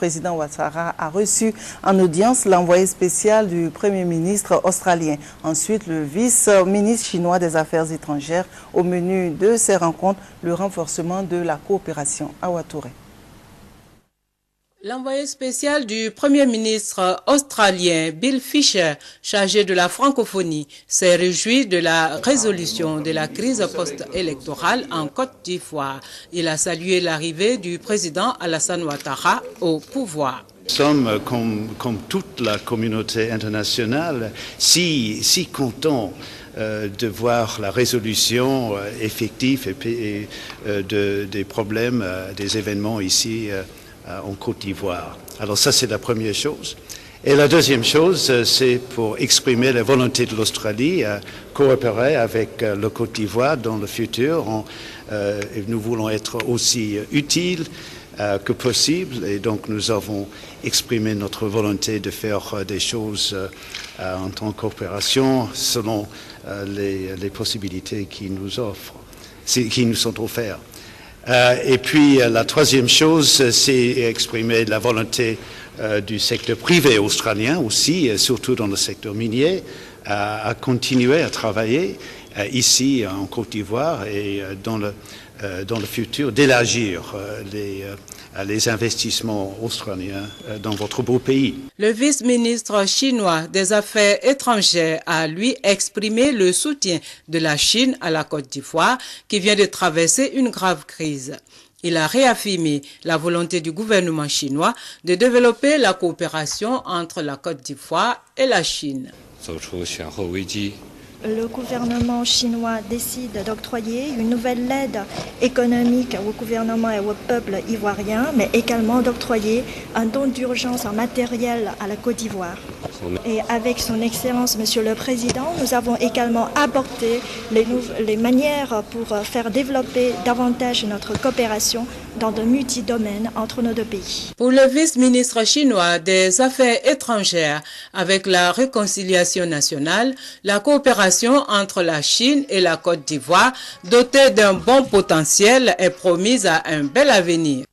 président Ouattara a reçu en audience l'envoyé spécial du Premier ministre australien. Ensuite, le vice-ministre chinois des Affaires étrangères. Au menu de ces rencontres, le renforcement de la coopération. Awa Touré. L'envoyé spécial du Premier ministre australien Bill Fisher, chargé de la francophonie, s'est réjoui de la résolution de la crise post-électorale en Côte d'Ivoire. Il a salué l'arrivée du président Alassane Ouattara au pouvoir. Nous sommes, comme toute la communauté internationale, si contents de voir la résolution effective des problèmes, des événements ici en Côte d'Ivoire. Alors ça, c'est la première chose. Et la deuxième chose, c'est pour exprimer la volonté de l'Australie à coopérer avec le Côte d'Ivoire dans le futur. Nous voulons être aussi utiles que possible, et donc nous avons exprimé notre volonté de faire des choses en tant que coopération selon les possibilités qui nous sont offertes. Et puis la troisième chose, c'est exprimer la volonté du secteur privé australien aussi, surtout dans le secteur minier, à continuer à travailler ici en Côte d'Ivoire et dans le futur d'élargir les investissements australiens dans votre beau pays. Le vice-ministre chinois des Affaires étrangères a, lui, exprimé le soutien de la Chine à la Côte d'Ivoire qui vient de traverser une grave crise. Il a réaffirmé la volonté du gouvernement chinois de développer la coopération entre la Côte d'Ivoire et la Chine. Le gouvernement chinois décide d'octroyer une nouvelle aide économique au gouvernement et au peuple ivoirien, mais également d'octroyer un don d'urgence en matériel à la Côte d'Ivoire. Et avec son Excellence, Monsieur le Président, nous avons également abordé les manières pour faire développer davantage notre coopération dans de multi-domaines entre nos deux pays. Pour le vice-ministre chinois des Affaires étrangères, avec la réconciliation nationale, la coopération entre la Chine et la Côte d'Ivoire, dotée d'un bon potentiel, est promise à un bel avenir.